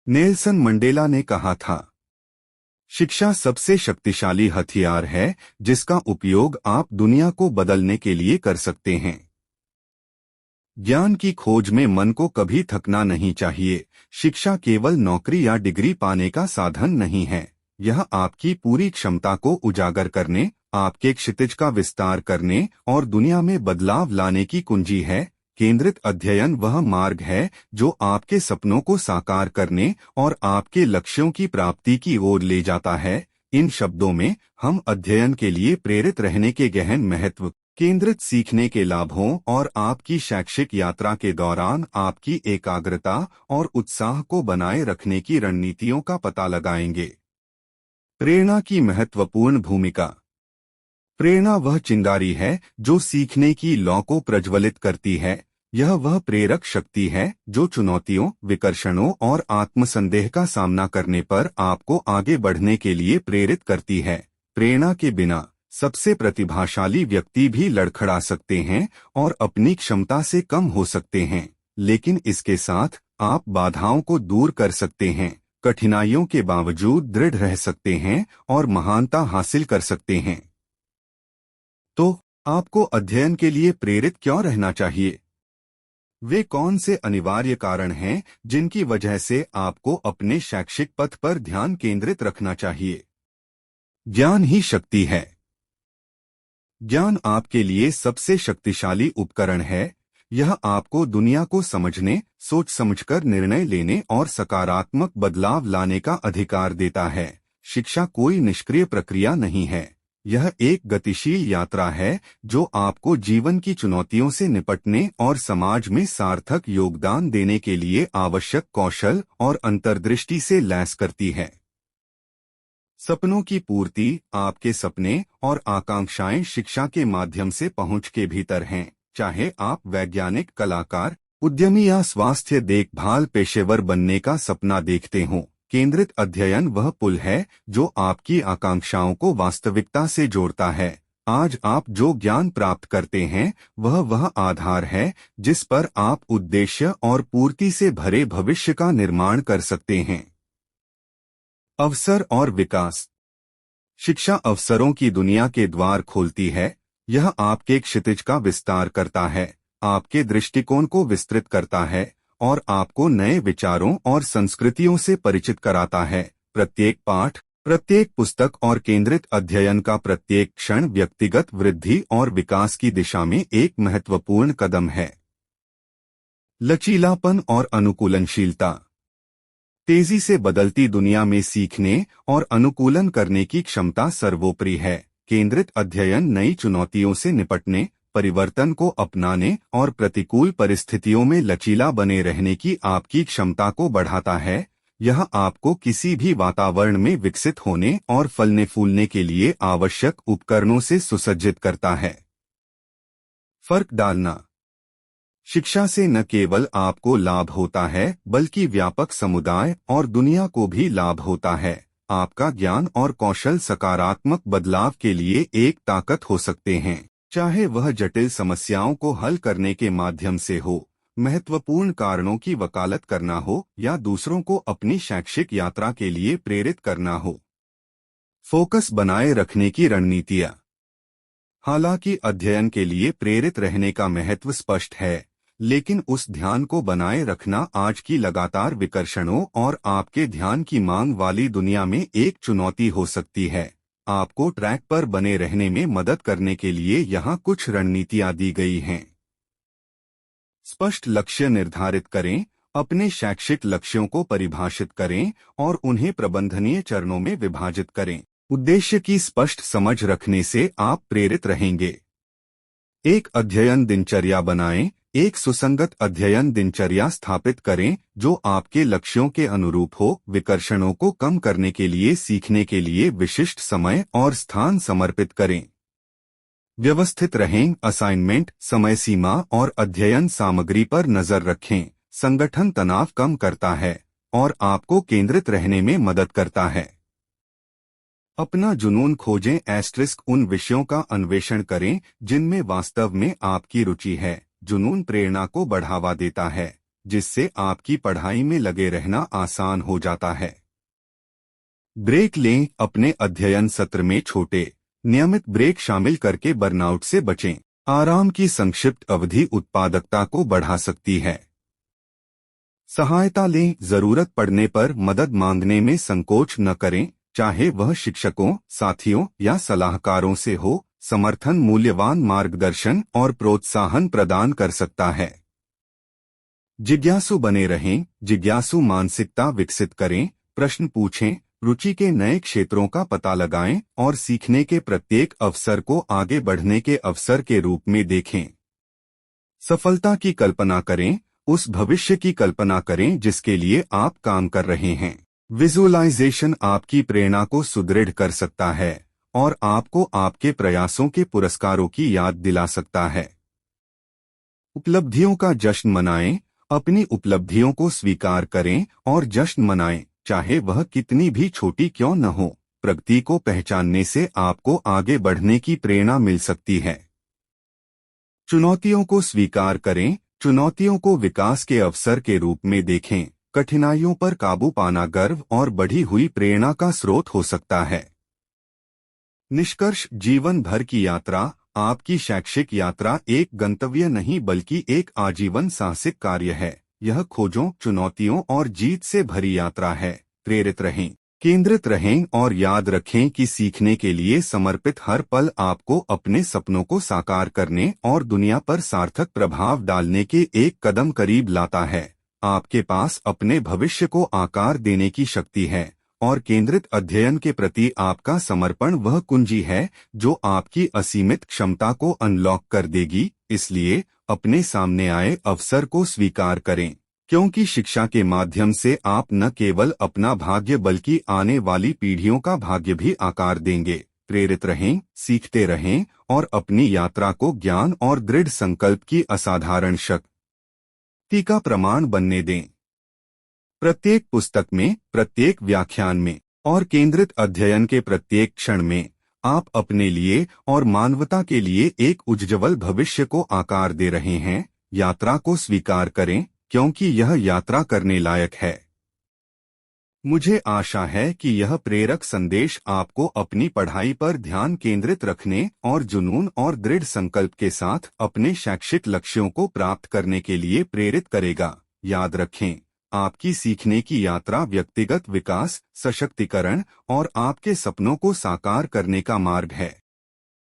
Nelson Mandela ने कहा था, शिक्षा सबसे शक्तिशाली हथियार है जिसका उपयोग आप दुनिया को बदलने के लिए कर सकते हैं। ज्ञान की खोज में मन को कभी थकना नहीं चाहिए। शिक्षा केवल नौकरी या डिग्री पाने का साधन नहीं है, यह आपकी पूरी क्षमता को उजागर करने, आपके क्षितिज का विस्तार करने और दुनिया में बदलाव लाने की कुंजी है। केंद्रित अध्ययन वह मार्ग है जो आपके सपनों को साकार करने और आपके लक्ष्यों की प्राप्ति की ओर ले जाता है। इन शब्दों में हम अध्ययन के लिए प्रेरित रहने के गहन महत्व, केंद्रित सीखने के लाभों और आपकी शैक्षिक यात्रा के दौरान आपकी एकाग्रता और उत्साह को बनाए रखने की रणनीतियों का पता लगाएंगे। प्रेरणा की महत्वपूर्ण भूमिका। प्रेरणा वह चिंगारी है जो सीखने की लौ को प्रज्वलित करती है। यह वह प्रेरक शक्ति है जो चुनौतियों, विकर्षणों और आत्मसंदेह का सामना करने पर आपको आगे बढ़ने के लिए प्रेरित करती है। प्रेरणा के बिना सबसे प्रतिभाशाली व्यक्ति भी लड़खड़ा सकते हैं और अपनी क्षमता से कम हो सकते हैं, लेकिन इसके साथ आप बाधाओं को दूर कर सकते हैं, कठिनाइयों के बावजूद दृढ़ रह सकते हैं और महानता हासिल कर सकते हैं। तो आपको अध्ययन के लिए प्रेरित क्यों रहना चाहिए? वे कौन से अनिवार्य कारण हैं जिनकी वजह से आपको अपने शैक्षिक पथ पर ध्यान केंद्रित रखना चाहिए? ज्ञान ही शक्ति है। ज्ञान आपके लिए सबसे शक्तिशाली उपकरण है। यह आपको दुनिया को समझने, सोच समझकर निर्णय लेने और सकारात्मक बदलाव लाने का अधिकार देता है। शिक्षा कोई निष्क्रिय प्रक्रिया नहीं है, यह एक गतिशील यात्रा है जो आपको जीवन की चुनौतियों से निपटने और समाज में सार्थक योगदान देने के लिए आवश्यक कौशल और अंतर्दृष्टि से लैस करती है। सपनों की पूर्ति। आपके सपने और आकांक्षाएं शिक्षा के माध्यम से पहुंच के भीतर हैं। चाहे आप वैज्ञानिक, कलाकार, उद्यमी या स्वास्थ्य देखभाल पेशेवर बनने का सपना देखते हों, केंद्रित अध्ययन वह पुल है जो आपकी आकांक्षाओं को वास्तविकता से जोड़ता है। आज आप जो ज्ञान प्राप्त करते हैं वह आधार है जिस पर आप उद्देश्य और पूर्ति से भरे भविष्य का निर्माण कर सकते हैं। अवसर और विकास। शिक्षा अवसरों की दुनिया के द्वार खोलती है। यह आपके क्षितिज का विस्तार करता है, आपके दृष्टिकोण को विस्तृत करता है और आपको नए विचारों और संस्कृतियों से परिचित कराता है। प्रत्येक पाठ, प्रत्येक पुस्तक और केंद्रित अध्ययन का प्रत्येक क्षण व्यक्तिगत वृद्धि और विकास की दिशा में एक महत्वपूर्ण कदम है। लचीलापन और अनुकूलनशीलता। तेजी से बदलती दुनिया में सीखने और अनुकूलन करने की क्षमता सर्वोपरि है। केंद्रित अध्ययन नई चुनौतियों से निपटने, परिवर्तन को अपनाने और प्रतिकूल परिस्थितियों में लचीला बने रहने की आपकी क्षमता को बढ़ाता है। यह आपको किसी भी वातावरण में विकसित होने और फलने फूलने के लिए आवश्यक उपकरणों से सुसज्जित करता है। फर्क डालना। शिक्षा से न केवल आपको लाभ होता है बल्कि व्यापक समुदाय और दुनिया को भी लाभ होता है। आपका ज्ञान और कौशल सकारात्मक बदलाव के लिए एक ताकत हो सकते हैं, चाहे वह जटिल समस्याओं को हल करने के माध्यम से हो, महत्वपूर्ण कारणों की वकालत करना हो या दूसरों को अपनी शैक्षिक यात्रा के लिए प्रेरित करना हो। फोकस बनाए रखने की रणनीतियाँ। हालांकि अध्ययन के लिए प्रेरित रहने का महत्व स्पष्ट है, लेकिन उस ध्यान को बनाए रखना आज की लगातार विकर्षणों और आपके ध्यान की मांग वाली दुनिया में एक चुनौती हो सकती है। आपको ट्रैक पर बने रहने में मदद करने के लिए यहाँ कुछ रणनीतियाँ दी गई हैं। स्पष्ट लक्ष्य निर्धारित करें। अपने शैक्षिक लक्ष्यों को परिभाषित करें और उन्हें प्रबंधनीय चरणों में विभाजित करें। उद्देश्य की स्पष्ट समझ रखने से आप प्रेरित रहेंगे। एक अध्ययन दिनचर्या बनाएं। एक सुसंगत अध्ययन दिनचर्या स्थापित करें जो आपके लक्ष्यों के अनुरूप हो। विकर्षणों को कम करने के लिए सीखने के लिए विशिष्ट समय और स्थान समर्पित करें। व्यवस्थित रहें। असाइनमेंट, समय सीमा और अध्ययन सामग्री पर नजर रखें। संगठन तनाव कम करता है और आपको केंद्रित रहने में मदद करता है। अपना जुनून खोजें। उन विषयों का अन्वेषण करें जिनमें वास्तव में आपकी रुचि है। जुनून प्रेरणा को बढ़ावा देता है। जिससे आपकी पढ़ाई में लगे रहना आसान हो जाता है। ब्रेक लें। अपने अध्ययन सत्र में छोटे, नियमित ब्रेक शामिल करके बर्नआउट से बचें। आराम की संक्षिप्त अवधि उत्पादकता को बढ़ा सकती है। सहायता लें। जरूरत पड़ने पर मदद मांगने में संकोच न करें, चाहे वह शिक्षकों, साथियों या सलाहकारों से हो। समर्थन मूल्यवान मार्गदर्शन और प्रोत्साहन प्रदान कर सकता है। जिज्ञासु बने रहें। जिज्ञासु मानसिकता विकसित करें। प्रश्न पूछें, रुचि के नए क्षेत्रों का पता लगाएं और सीखने के प्रत्येक अवसर को आगे बढ़ने के अवसर के रूप में देखें। सफलता की कल्पना करें। उस भविष्य की कल्पना करें जिसके लिए आप काम कर रहे हैं। विजुअलाइजेशन आपकी प्रेरणा को सुदृढ़ कर सकता है और आपको आपके प्रयासों के पुरस्कारों की याद दिला सकता है। उपलब्धियों का जश्न मनाएं। अपनी उपलब्धियों को स्वीकार करें और जश्न मनाएं, चाहे वह कितनी भी छोटी क्यों न हो। प्रगति को पहचानने से आपको आगे बढ़ने की प्रेरणा मिल सकती है। चुनौतियों को स्वीकार करें। चुनौतियों को विकास के अवसर के रूप में देखें। कठिनाइयों पर काबू पाना गर्व और बढ़ी हुई प्रेरणा का स्रोत हो सकता है। निष्कर्ष, जीवन भर की यात्रा। आपकी शैक्षिक यात्रा एक गंतव्य नहीं बल्कि एक आजीवन साहसिक कार्य है। यह खोजों, चुनौतियों और जीत से भरी यात्रा है। प्रेरित रहें, केंद्रित रहें और याद रखें कि सीखने के लिए समर्पित हर पल आपको अपने सपनों को साकार करने और दुनिया पर सार्थक प्रभाव डालने के एक कदम करीब लाता है। आपके पास अपने भविष्य को आकार देने की शक्ति है और केंद्रित अध्ययन के प्रति आपका समर्पण वह कुंजी है जो आपकी असीमित क्षमता को अनलॉक कर देगी। इसलिए अपने सामने आए अवसर को स्वीकार करें, क्योंकि शिक्षा के माध्यम से आप न केवल अपना भाग्य बल्कि आने वाली पीढ़ियों का भाग्य भी आकार देंगे। प्रेरित रहें, सीखते रहें और अपनी यात्रा को ज्ञान और दृढ़ संकल्प की असाधारण शक्ति का प्रमाण बनने दें। प्रत्येक पुस्तक में, प्रत्येक व्याख्यान में और केंद्रित अध्ययन के प्रत्येक क्षण में आप अपने लिए और मानवता के लिए एक उज्ज्वल भविष्य को आकार दे रहे हैं। यात्रा को स्वीकार करें, क्योंकि यह यात्रा करने लायक है। मुझे आशा है कि यह प्रेरक संदेश आपको अपनी पढ़ाई पर ध्यान केंद्रित रखने और जुनून और दृढ़ संकल्प के साथ अपने शैक्षिक लक्ष्यों को प्राप्त करने के लिए प्रेरित करेगा। याद रखें, आपकी सीखने की यात्रा व्यक्तिगत विकास, सशक्तिकरण और आपके सपनों को साकार करने का मार्ग है।